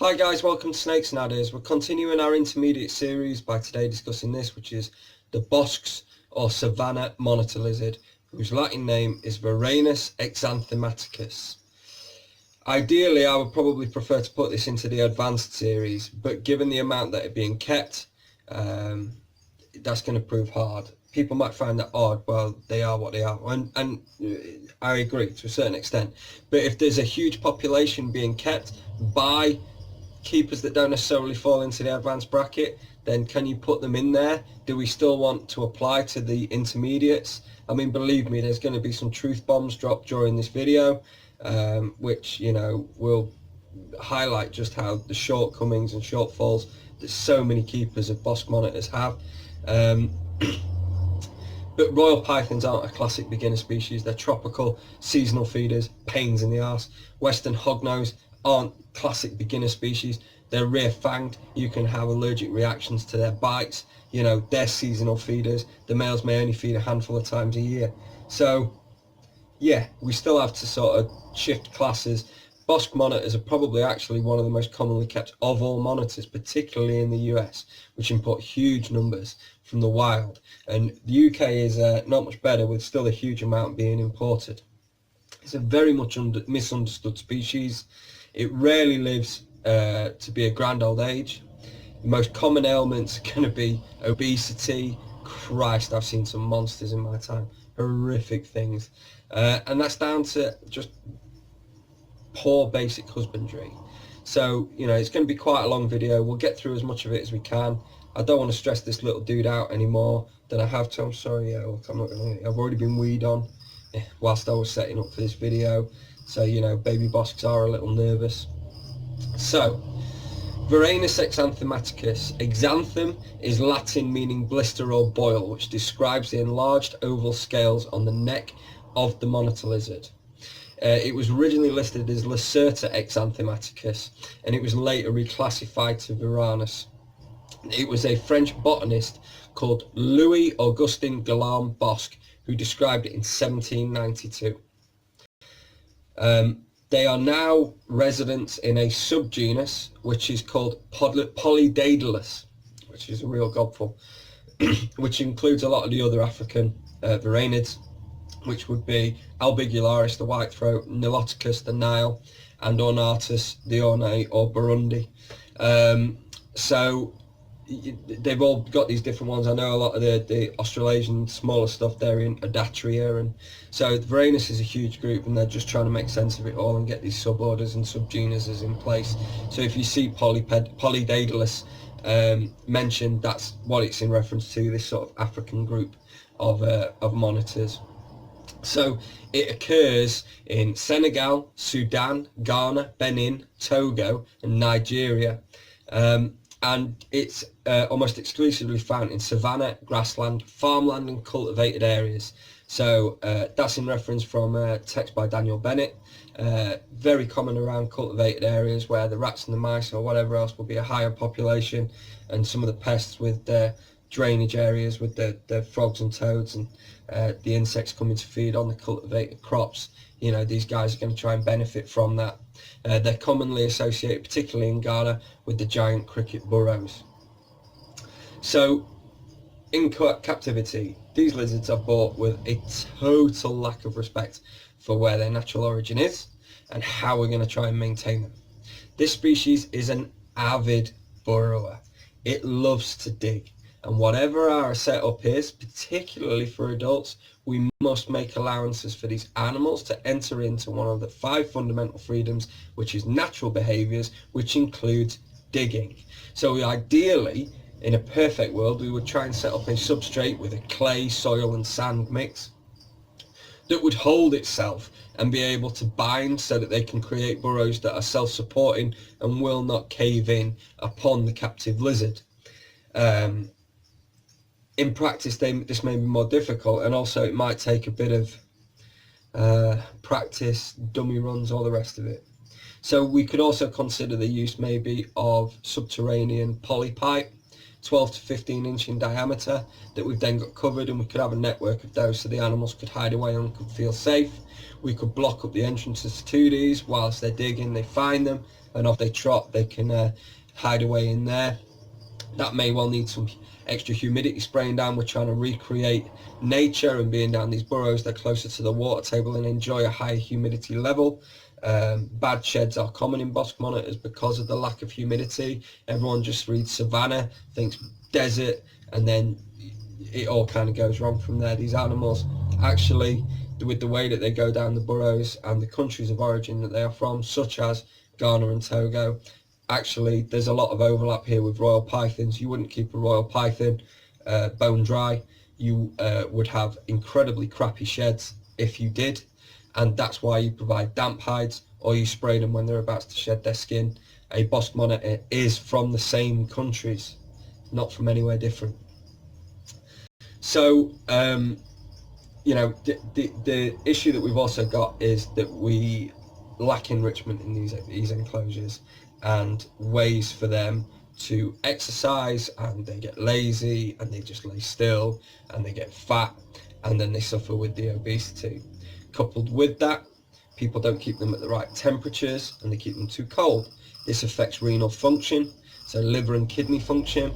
Hi guys, welcome to Snakes and Adders. We're continuing our intermediate series by today discussing this, which is the Boscs or Savannah monitor lizard, whose Latin name is Varanus exanthematicus. Ideally, I would probably prefer to put this into the advanced series, but given the amount that are being kept, that's going to prove hard. People might find that odd. Well, they are what they are, and I agree to a certain extent. But if there's a huge population being kept by keepers that don't necessarily fall into the advanced bracket, then can you put them in there? Do we still want to apply to the intermediates? I mean, believe me, there's going to be some truth bombs dropped during this video, which, you know, will highlight just how the shortcomings and shortfalls that so many keepers of Bosc monitors have. But royal pythons aren't a classic beginner species. They're tropical, seasonal feeders, pains in the arse. Western hognose aren't classic beginner species. They're rear-fanged. You can have allergic reactions to their bites. You know, they're seasonal feeders. The males may only feed a handful of times a year. So, yeah, we still have to sort of shift classes. Bosc monitors are probably actually one of the most commonly kept of all monitors, particularly in the US, which import huge numbers from the wild. And the UK is not much better, with still a huge amount being imported. It's a very much misunderstood species. It rarely lives to be a grand old age. The most common ailments are going to be obesity. Christ, I've seen some monsters in my time. Horrific things. And that's down to just poor basic husbandry. So, you know, it's going to be quite a long video. We'll get through as much of it as we can. I don't want to stress this little dude out anymore than I have to. I'm sorry, yeah, look, I'm not going to. I've already been weed on whilst I was setting up for this video. So, you know, baby Boscs are a little nervous. So, Varanus exanthematicus. Exanthem is Latin meaning blister or boil, which describes the enlarged oval scales on the neck of the monitor lizard. It was originally listed as Lacerta exanthematicus, and it was later reclassified to Varanus. It was a French botanist called Louis Augustin Guillaume Bosc who described it in 1792. They are now residents in a subgenus which is called Polydactylus, which is a real gobful, which includes a lot of the other African varanids, which would be Albigularis, the whitethroat, Niloticus, the Nile, and Ornatus, the Ornate or Burundi. So they've all got these different ones. I know a lot of the Australasian smaller stuff, they're in Odatria, and so Varanus is a huge group, and they're just trying to make sense of it all and get these suborders and subgenuses in place. So if you see Polydactylus mentioned, that's what it's in reference to, this sort of African group of monitors. So it occurs in Senegal, Sudan, Ghana, Benin, Togo, and Nigeria. And it's almost exclusively found in savanna, grassland, farmland, and cultivated areas. So that's in reference from a text by Daniel Bennett. Very common around cultivated areas where the rats and the mice or whatever else will be a higher population, and some of the pests with the drainage areas with the frogs and toads and the insects coming to feed on the cultivated crops. You know, these guys are going to try and benefit from that. They're commonly associated, particularly in Ghana, with the giant cricket burrows. So, in captivity, these lizards are bought with a total lack of respect for where their natural origin is and how we're going to try and maintain them. This species is an avid burrower. It loves to dig. And whatever our setup is, particularly for adults, we must make allowances for these animals to enter into one of the 5 fundamental freedoms, which is natural behaviours, which includes digging. So ideally, in a perfect world, we would try and set up a substrate with a clay, soil and sand mix that would hold itself and be able to bind so that they can create burrows that are self-supporting and will not cave in upon the captive lizard. In practice, this may be more difficult, and also it might take a bit of practice, dummy runs, all the rest of it. So we could also consider the use maybe of subterranean polypipe. 12 to 15 inch in diameter that we've then got covered, and we could have a network of those so the animals could hide away and could feel safe. We could block up the entrances to these. Whilst they're digging, they find them, and off they trot. They can hide away in there. That may well need some extra humidity spraying down. We're trying to recreate nature, and being down these burrows, they're closer to the water table and enjoy a higher humidity level. Bad sheds are common in Bosc monitors because of the lack of humidity. Everyone just reads savanna, thinks desert, and then it all kind of goes wrong from there. These animals actually, with the way that they go down the burrows and the countries of origin that they are from, such as Ghana and Togo, actually there's a lot of overlap here with royal pythons. You wouldn't keep a royal python bone dry. You would have incredibly crappy sheds if you did, and that's why you provide damp hides, or you spray them when they're about to shed their skin. A Bosc monitor is from the same countries, not from anywhere different. So you know, the issue that we've also got is that we lack enrichment in these enclosures and ways for them to exercise, and they get lazy and they just lay still and they get fat, and then they suffer with the obesity. Coupled with that, people don't keep them at the right temperatures and they keep them too cold. This affects renal function, so liver and kidney function,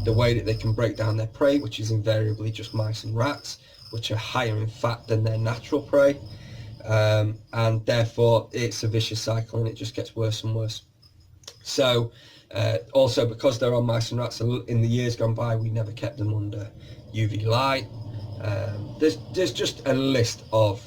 the way that they can break down their prey, which is invariably just mice and rats, which are higher in fat than their natural prey, and therefore it's a vicious cycle and it just gets worse and worse. So also, because they're on mice and rats, in the years gone by we never kept them under UV light. There's just a list of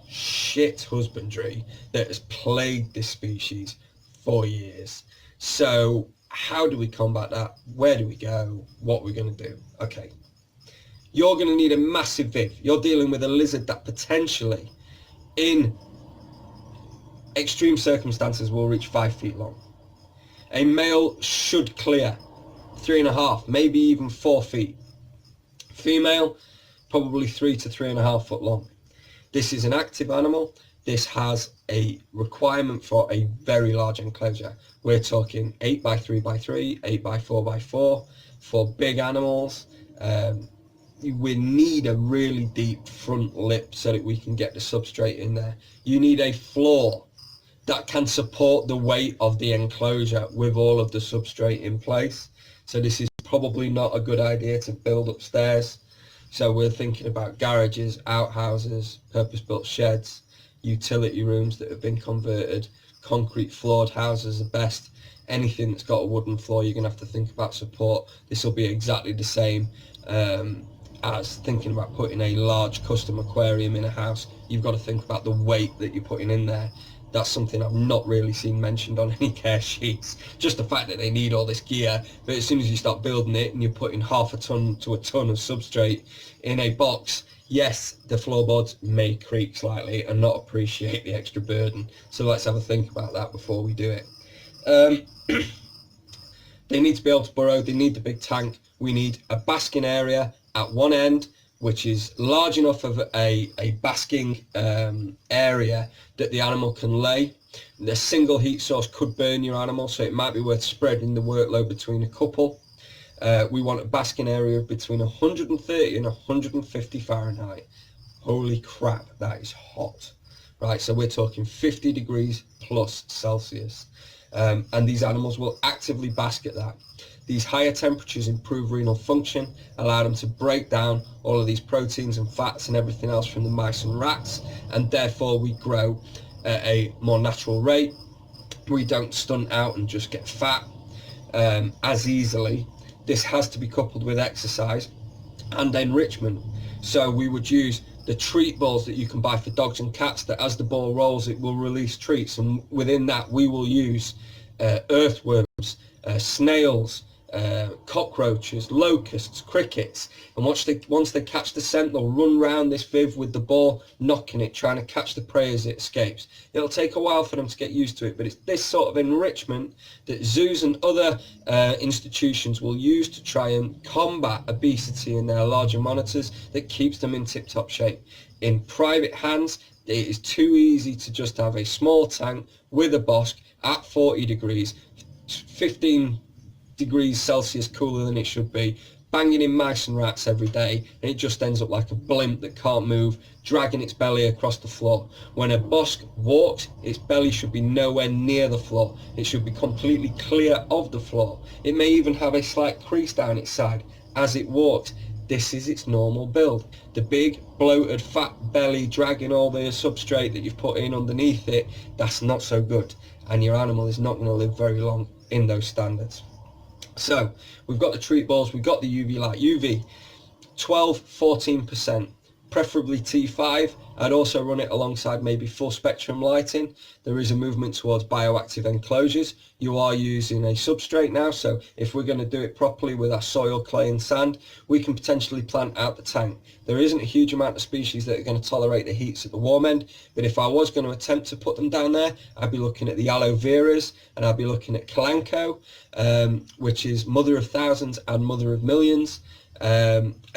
shit husbandry that has plagued this species for years. So how do we combat that? Where do we go? What are we going to do? Okay, you're going to need a massive viv. You're dealing with a lizard that potentially, in extreme circumstances, will reach 5 feet long. A male should clear 3.5, maybe even 4 feet. Female, probably 3 to 3.5 foot long. This is an active animal. This has a requirement for a very large enclosure. We're talking 8 by 3 by 3, 8 by 4 by 4 for big animals. We need a really deep front lip so that we can get the substrate in there. You need a floor that can support the weight of the enclosure with all of the substrate in place. So this is probably not a good idea to build upstairs. So we're thinking about garages, outhouses, purpose-built sheds, utility rooms that have been converted, concrete floored houses are best. Anything that's got a wooden floor, you're going to have to think about support. This will be exactly the same as thinking about putting a large custom aquarium in a house. You've got to think about the weight that you're putting in there. That's something I've not really seen mentioned on any care sheets. Just the fact that they need all this gear, but as soon as you start building it and you're putting half a ton to a ton of substrate in a box, yes, the floorboards may creak slightly and not appreciate the extra burden. So let's have a think about that before we do it. They need to be able to burrow. They need the big tank. We need a basking area at one end, which is large enough of a basking area that the animal can lay. The single heat source could burn your animal, so it might be worth spreading the workload between a couple. We want a basking area of between 130 and 150 Fahrenheit. Holy crap, that is hot. Right, so we're talking 50 degrees plus Celsius. And these animals will actively bask at that. These higher temperatures improve renal function, allow them to break down all of these proteins and fats and everything else from the mice and rats, and therefore we grow at a more natural rate. We don't stunt out and just get fat as easily. This has to be coupled with exercise and enrichment. So we would use the treat balls that you can buy for dogs and cats, that as the ball rolls it will release treats, and within that we will use earthworms, snails, cockroaches, locusts, crickets, and once they catch the scent, they'll run round this viv with the ball, knocking it, trying to catch the prey as it escapes. It'll take a while for them to get used to it, but it's this sort of enrichment that zoos and other institutions will use to try and combat obesity in their larger monitors that keeps them in tip-top shape. In private hands, it is too easy to just have a small tank with a Bosc at 40 degrees, 15 degrees Celsius cooler than it should be, banging in mice and rats every day, and it just ends up like a blimp that can't move, dragging its belly across the floor. When a bosc walks, its belly should be nowhere near the floor. It should be completely clear of the floor. It may even have a slight crease down its side as it walks. This is its normal build. The big, bloated, fat belly dragging all the substrate that you've put in underneath it, that's not so good. And your animal is not going to live very long in those standards. So we've got the treat balls, we've got the UV light. UV 12-14%, preferably T5. I'd also run it alongside maybe full spectrum lighting. There is a movement towards bioactive enclosures. You are using a substrate now, so if we're going to do it properly with our soil, clay and sand, we can potentially plant out the tank. There isn't a huge amount of species that are going to tolerate the heats at the warm end, but if I was going to attempt to put them down there, I'd be looking at the aloe veras, and I'd be looking at kalanchoe, which is mother of thousands and mother of millions.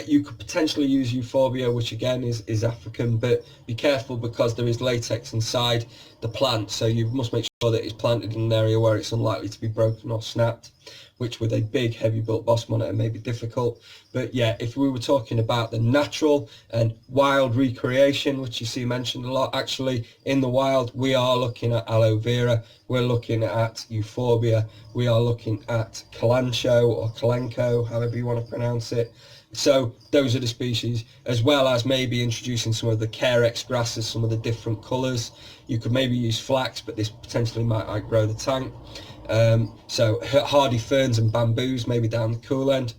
You could potentially use euphorbia, which again is African, but be careful because there is latex inside the plant, so you must make sure that it's planted in an area where it's unlikely to be broken or snapped, which with a big heavy built Bosc monitor may be difficult. But yeah, if we were talking about the natural and wild recreation, which you see mentioned a lot, actually in the wild we are looking at aloe vera, we're looking at euphorbia, we are looking at kalanchoe or kalanchoe, however you want to pronounce it. So those are the species, as well as maybe introducing some of the Carex grasses, some of the different colours. You could maybe use flax, but this potentially might outgrow the tank. So hardy ferns and bamboos maybe down the cool end.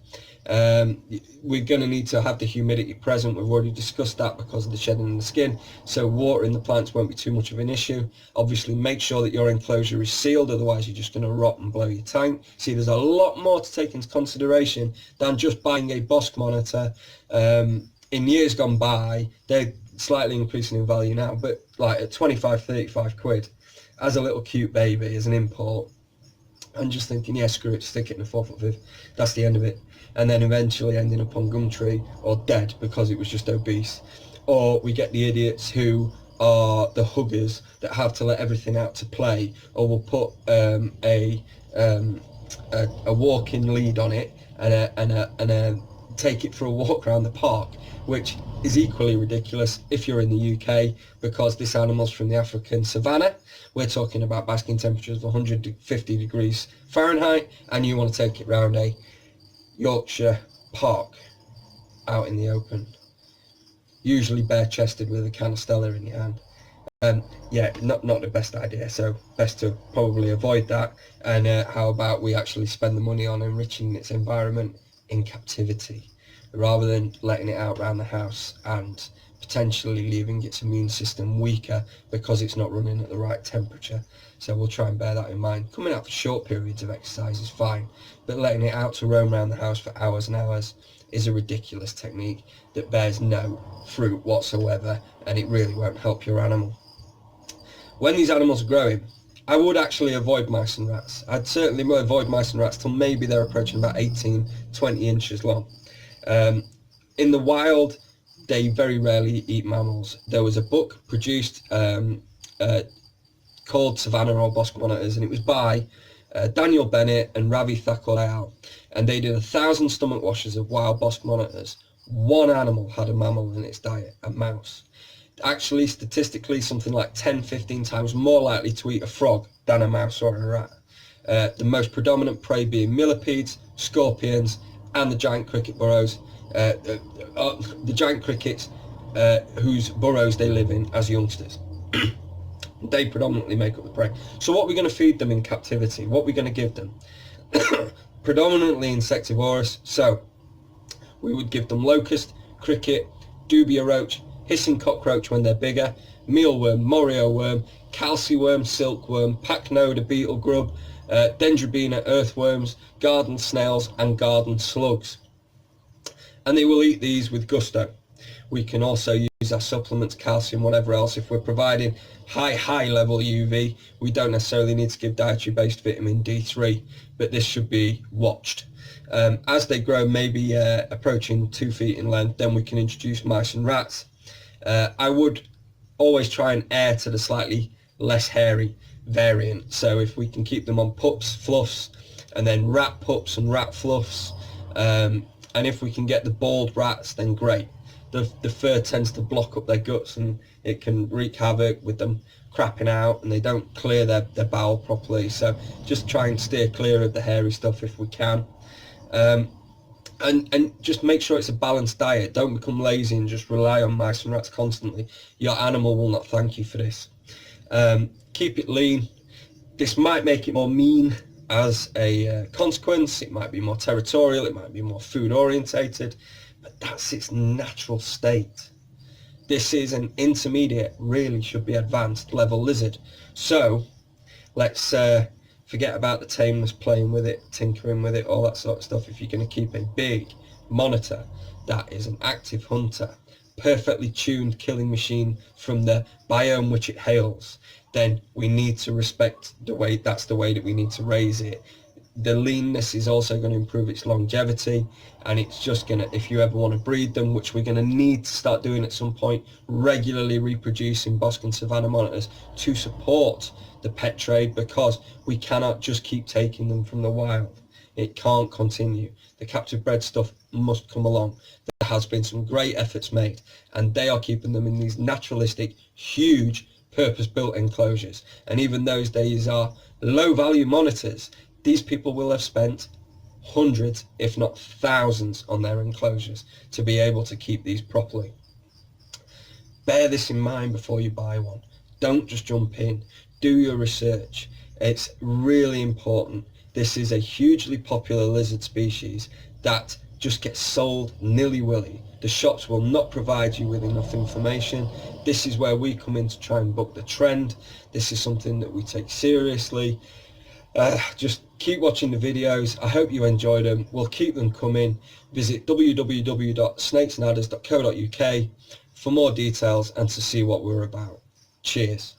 We're going to need to have the humidity present. We've already discussed that because of the shedding in the skin, so watering the plants won't be too much of an issue. Obviously make sure that your enclosure is sealed, otherwise you're just going to rot and blow your tank. See, there's a lot more to take into consideration than just buying a Bosc monitor. In years gone by, they're slightly increasing in value now, but like at 25-35 quid as a little cute baby, as an import, and just thinking, yeah, screw it, stick it in a 4'5", that's the end of it. And then eventually ending up on Gumtree or dead because it was just obese. Or we get the idiots who are the huggers that have to let everything out to play, or will put a walking lead on it and take it for a walk around the park, which is equally ridiculous if you're in the UK, because this animal's from the African savannah. We're talking about basking temperatures of 150 degrees Fahrenheit, and you want to take it round a Yorkshire park out in the open, usually bare-chested with a canistella in your hand. Yeah, not the best idea, so best to probably avoid that. And how about we actually spend the money on enriching its environment in captivity, rather than letting it out around the house and potentially leaving its immune system weaker because it's not running at the right temperature. So we'll try and bear that in mind. Coming out for short periods of exercise is fine, but letting it out to roam around the house for hours and hours is a ridiculous technique that bears no fruit whatsoever, and it really won't help your animal. When these animals are growing, I would actually avoid mice and rats. I'd certainly avoid mice and rats till maybe they're approaching about 18-20 inches long. In the wild, they very rarely eat mammals. There was a book produced called Savannah or Bosc Monitors, and it was by Daniel Bennett and Ravi Thakur, and they did 1,000 stomach washes of wild Bosc monitors. One animal had a mammal in its diet, a mouse. Actually, statistically, something like 10-15 times more likely to eat a frog than a mouse or a rat. The most predominant prey being millipedes, scorpions, and the giant cricket burrows. The giant crickets whose burrows they live in as youngsters. They predominantly make up the prey. So what are we going to feed them in captivity? What are we going to give them? Predominantly insectivorous, so we would give them locust, cricket, dubia roach, hissing cockroach when they're bigger, mealworm, morio worm, calciworm, silkworm, pacnoda beetle grub, dendrobina earthworms, garden snails and garden slugs. And they will eat these with gusto. We can also use our supplements, calcium, whatever else. If we're providing high level UV, we don't necessarily need to give dietary based vitamin D3, but this should be watched. As they grow, maybe approaching 2 feet in length, then we can introduce mice and rats. I would always try and err to the slightly less hairy variant. So if we can keep them on pups, fluffs, and then rat pups and rat fluffs, and if we can get the bald rats, then great. The fur tends to block up their guts and it can wreak havoc with them crapping out, and they don't clear their bowel properly, so just try and steer clear of the hairy stuff if we can. And just make sure it's a balanced diet. Don't become lazy and just rely on mice and rats constantly. Your animal will not thank you for this. Keep it lean. This might make it more mean as a consequence. It might be more territorial, it might be more food orientated, but that's its natural state. This is an intermediate, really should be advanced level lizard. So let's forget about the tameness, playing with it, tinkering with it, all that sort of stuff. If you're going to keep a big monitor that is an active hunter, perfectly tuned killing machine from the biome which it hails, then we need to respect the way, that's the way that we need to raise it. The leanness is also going to improve its longevity, and it's just going to, if you ever want to breed them, which we're going to need to start doing at some point, regularly reproducing Bosc and Savannah monitors to support the pet trade, because we cannot just keep taking them from the wild. It can't continue. The captive bred stuff must come along. There has been some great efforts made, and they are keeping them in these naturalistic, huge, purpose-built enclosures. And even those days are low-value monitors. These people will have spent hundreds, if not thousands, on their enclosures to be able to keep these properly. Bear this in mind before you buy one. Don't just jump in. Do your research. It's really important. This is a hugely popular lizard species that just gets sold nilly-willy. The shops will not provide you with enough information. This is where we come in to try and book the trend. This is something that we take seriously. Just keep watching the videos. I hope you enjoyed them. We'll keep them coming. Visit www.snakesandadders.co.uk for more details and to see what we're about. Cheers.